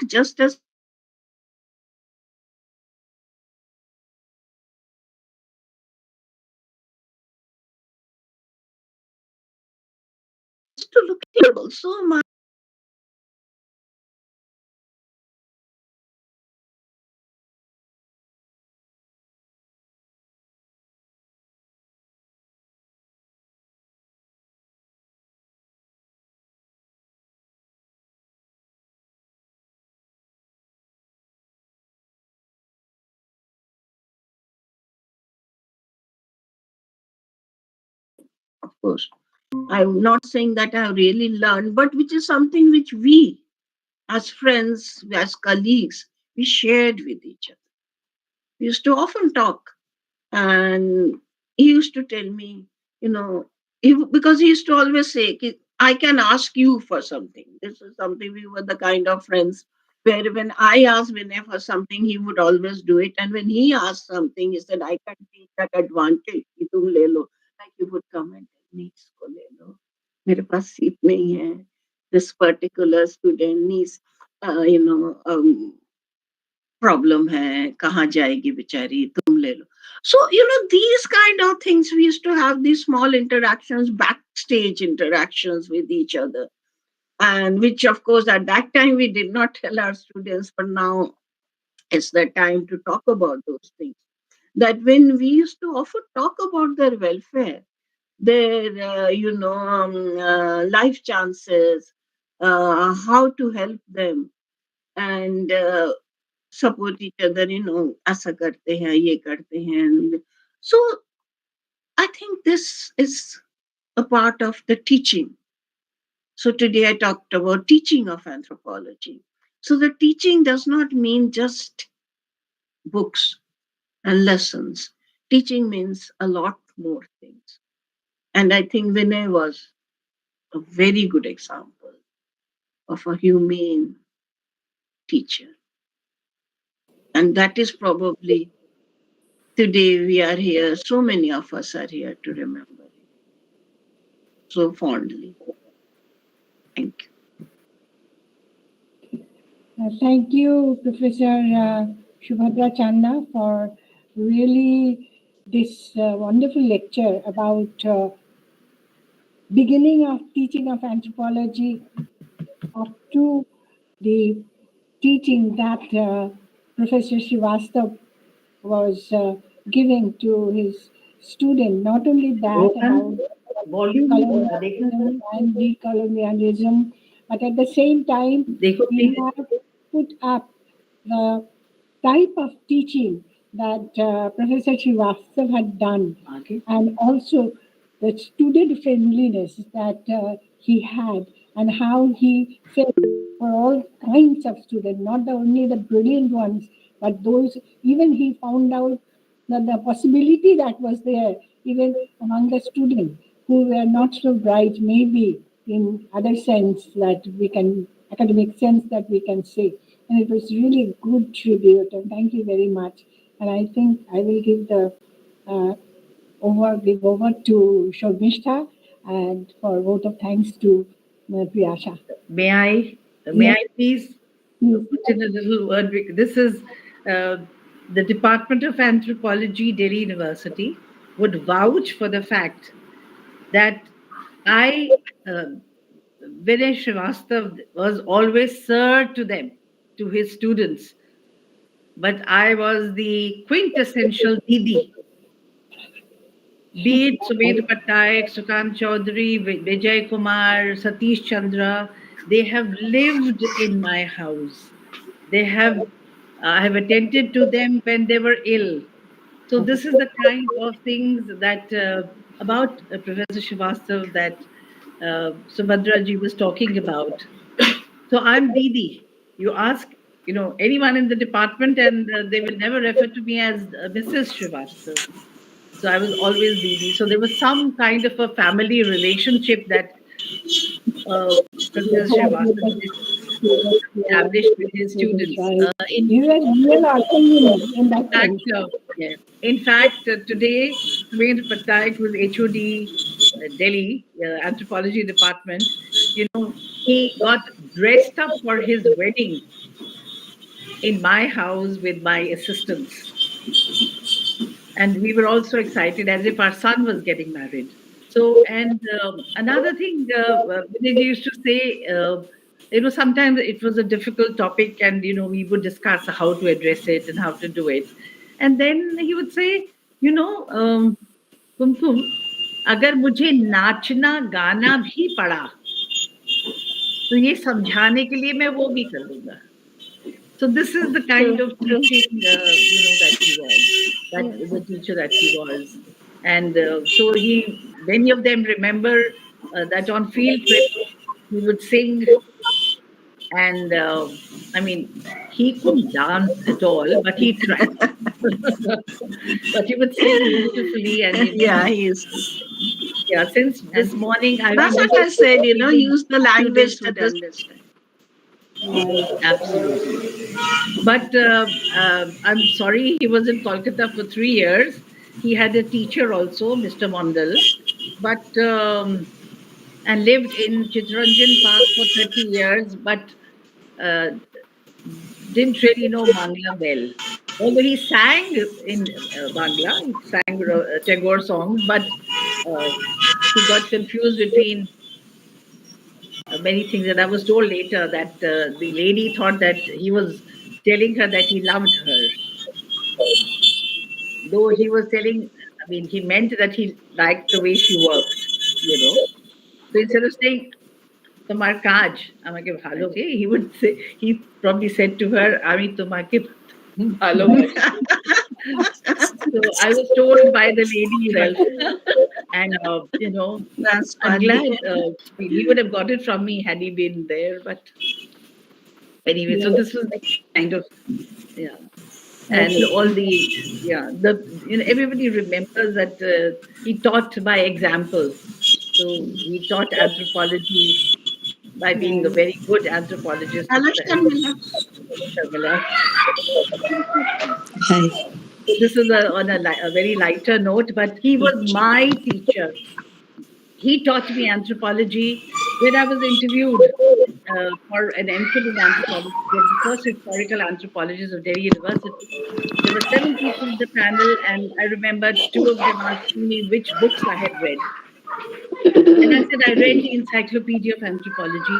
just as to look at also my of course. I'm not saying that I really learned, but which is something which we, as friends, as colleagues, we shared with each other. We used to often talk, and he used to tell me, you know, because he used to always say, I can ask you for something. This is something we were the kind of friends where when I asked Vinay for something, he would always do it. And when he asked something, he said, I can take that advantage. कि तुम ले लो. Like he would come and tell me, इसको ले लो. मेरे पास seat नहीं है. This particular student needs, problem है कहाँ जाएगी बेचारी तुम ले लो so these kind of things we used to have these small interactions backstage interactions with each other and which of course at that time we did not tell our students but now it's the time to talk about those things that when we used to often talk about their welfare their life chances how to help them and support each other, ऐसा करते हैं, ये करते हैं. So I think this is a part of the teaching. So today I talked about teaching of anthropology. So the teaching does not mean just books and lessons. Teaching means a lot more things. And I think Vinay was a very good example of a humane teacher. And that is probably today we are here, so many of us are here to remember it so fondly. Thank you. Thank you, Professor Shubhadra Channa, for really this wonderful lecture about beginning of teaching of anthropology up to the teaching that Professor Srivastava was giving to his student. Not only that, about Volume colonialism and decolonialism, but at the same time, देखो we please. have put up the type of teaching that Professor Srivastava had done, and also the student friendliness that he had, and how he felt for all kinds of students, not only the brilliant ones, but those, even he found out that the possibility that was there, even among the students who were not so bright, maybe in other sense that we can, academic sense that we can say. And it was really a good tribute, and thank you very much. And I think I will give the uh, give over to Shobhishta and for vote of thanks to Priyasha. May I, may Yes, I please please. put in a little word? This is uh, the Department of Anthropology, Delhi University, would vouch for the fact that I, Vinay Srivastav, was always sir to them, to his students, but I was the quintessential Didi. Be it Subir Patnaik, Sukant Chaudhary, Vijay Kumar, Satish Chandra, they have lived in my house. They have, I have attended to them when they were ill. So this is the kind of things that about Professor Srivastav that Subhadra ji was talking about. So I'm Didi. You ask, anyone in the department, and they will never refer to me as Mrs. Srivastav. So I was always Didi. So there was some kind of a family relationship that uh, Professor Srivastav did. established with his students. Right. You were real autonomy in In that fact, sense. yeah. In fact, today, Sumedh Patnaik, who's HOD Delhi Anthropology Department, he got dressed up for his wedding in my house with my assistants, and we were also excited as if our son was getting married. So, and another thing, Vinay used to say, sometimes it was a difficult topic, and we would discuss how to address it and how to do it. And then he would say, कुमकुम, अगर मुझे नाचना गाना भी पड़ा तो ये समझाने के लिए मैं वो भी कर लूंगा. So this is the kind of teaching, that he was, that the teacher that he was, and so many of them remember that on field trips he would sing, and I mean, he couldn't dance at all, but he tried. But he would sing beautifully, and Yeah, he is. yeah. Since this morning, I That's was what I said, feeling use the language students that this understand. absolutely. But I'm sorry, he was in Kolkata for 3 years. He had a teacher also, Mr. Mondal, but and lived in Chittaranjan Park for 30 years, but uh, didn't really know Bangla well. Although he sang in Bangla, he sang Tagore songs, but uh, he got confused between many things. And I was told later that the lady thought that he was telling her that he loved her, though he was telling, I mean, he meant that he liked the way she worked, you know. So instead of saying, তোমার কাজ আমাকে ভালোবাসে, he would say, he probably said to her, আমি তোমাকে ভালোবাসি. So I was told by the lady herself, and That's I'm funny. glad he would have got it from me had he been there. But anyway, so this was the kind of, yeah, and all the, yeah, everybody remembers that he taught by example. So he taught anthropology by being a very good anthropologist. Hello, Sharmila. Sharmila. Hi. This is on a very lighter note, but he was my teacher. He taught me anthropology. When I was interviewed for an MPhil in anthropology, the first historical anthropologist of Delhi University, there were 7 people in the panel, and I remember 2 of them asking me which books I had read. And I said, I read the Encyclopedia of Anthropology.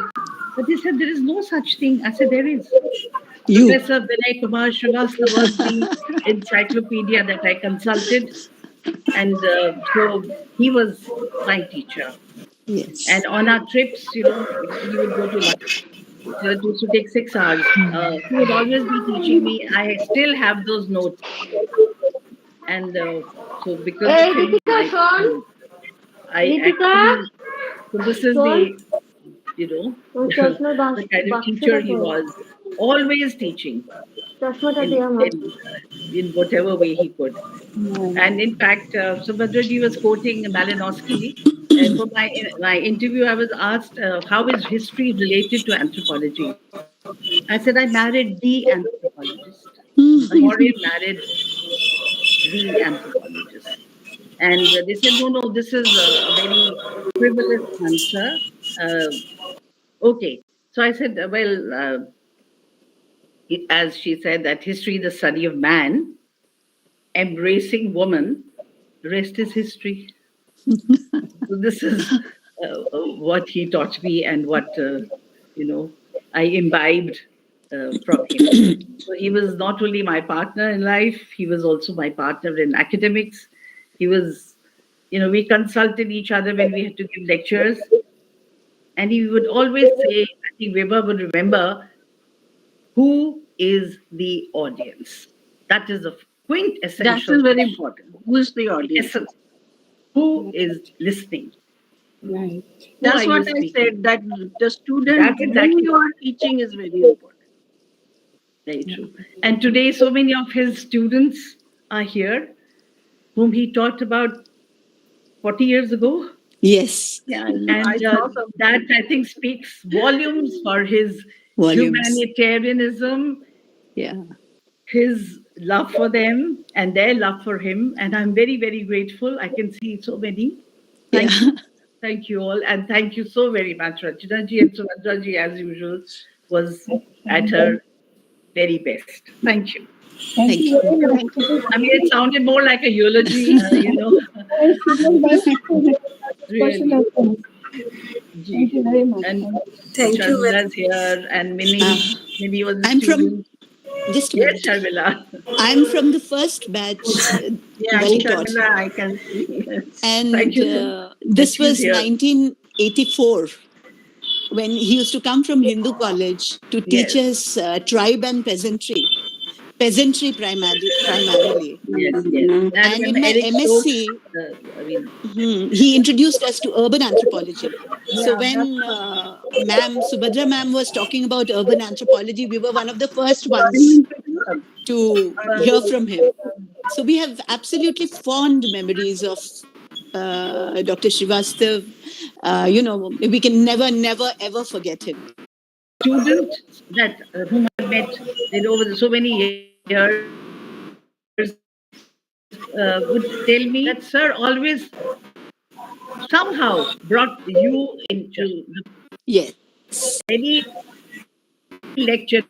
But they said, there is no such thing. I said, there is. You. Professor Vinay Kumar Srivastava was the encyclopedia that I consulted. And so he was my teacher. Yes. And on our trips, we would go to London. So it used to take 6 hours. He would always be teaching me. I still have those notes. And so because of him, I actually, so this is the, the kind of teacher he was. Always teaching in whatever way he could. And in fact, Subhadraji was quoting Malinowski. For my interview, I was asked, how is history related to anthropology? I said, I married the anthropologist. Maureen married the anthropologist. And they said, no, no, this is a very frivolous answer. Okay. So I said, well, as she said, that history is the study of man, embracing woman, the rest is history. So this is what he taught me and what I imbibed from him. So he was not only my partner in life, he was also my partner in academics. He was, we consulted each other when we had to give lectures, and he would always say, I think Weber would remember, who is the audience? That is the quintessential. That is very important. Who is the audience? Essence. Who is listening? Right. That's what I said, that the student That's exactly whom you are teaching is very important. Very true. And today, so many of his students are here, whom he taught about 40 years ago. Yes. Yeah, And that, I think, speaks volumes for his volumes. humanitarianism, Yeah. his love for them, and their love for him. And I'm very, very grateful. I can see so many. Yeah. Thank you. Thank you all. And thank you so very much. Rachina ji and Subhadra ji, as usual, was at her very best. Thank you. Thank Thank you you. very much. Thank It was I mean, it really sounded more like a eulogy, nice. It was nice to hear personal really. things. Thank Ji. you very much. And Thank you very Sharmila's here, and uh, Minnie. Minnie was a I'm from, student. just a Yes, minute. Sharmila. I'm from the first batch, Yeah, well taught. Sharmila, I can see. Thank And you so that this she's was here. 1984 when he used to come from Hindu college to teach Yes, us tribe and peasantry primarily. yes, yes. I And remember in my Eric Stokes. MSc, I mean, he introduced us to urban anthropology. So yeah, that's when ma'am, Subhadra ma'am was talking about urban anthropology, we were one of the first ones to hear from him. So we have absolutely fond memories of Dr. Srivastava. We can never, never, ever forget him. student that whom I met did over so many years would tell me that sir always somehow brought you into the Yes. any lecture he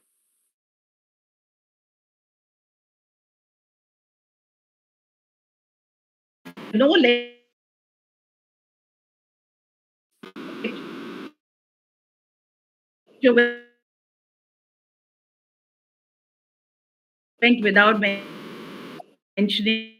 gave, no lecture went without mentioning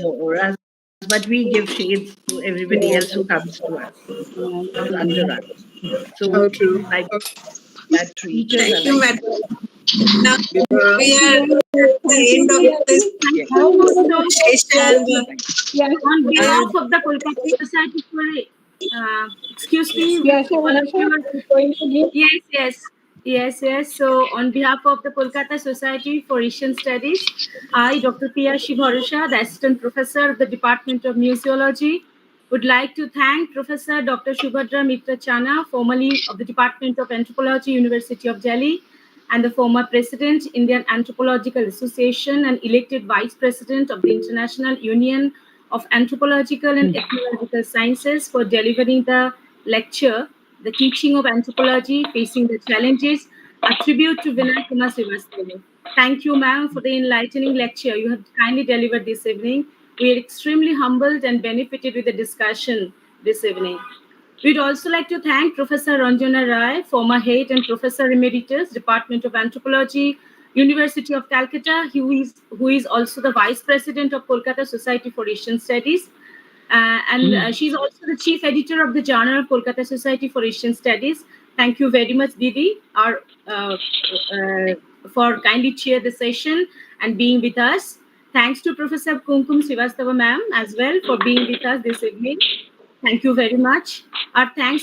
auras, but we give shades to everybody else who comes to us, comes under us. So How true. like that, teachers are Thank you, like madam. that. Now we Thank you are very at much. the Thank you, end of dear. this Yes. Now we would session. yeah, On And behalf of the Kolkata Society for, excuse me, yeah, all of Shavasha you is going to give. yes, yes. So, on behalf of the Kolkata Society for Asian Studies, I, Dr. P.R. Shibharusha, the Assistant Professor of the Department of Museology, would like to thank Professor Dr. Shubhadra Mitra Chana, formerly of the Department of Anthropology, University of Delhi, and the former President, Indian Anthropological Association, and elected Vice President of the International Union of Anthropological and Ethnological Sciences for delivering the lecture, The Teaching of Anthropology Facing the Challenges, a tribute to Vinay Kumar Srivastava. Thank you, ma'am, for the enlightening lecture you have kindly delivered this evening. We are extremely humbled and benefited with the discussion this evening. We'd also like to thank Professor Ranjana Rai, former head and Professor Emeritus, Department of Anthropology, University of Calcutta, who is also the Vice President of Kolkata Society for Asian Studies. And she's also the chief editor of the Journal of Kolkata Society for Asian Studies. Thank you very much, Didi, for kindly chair the session and being with us. Thanks to Professor Kumkum Srivastava ma'am as well for being with us this evening. Thank you very much. Our thanks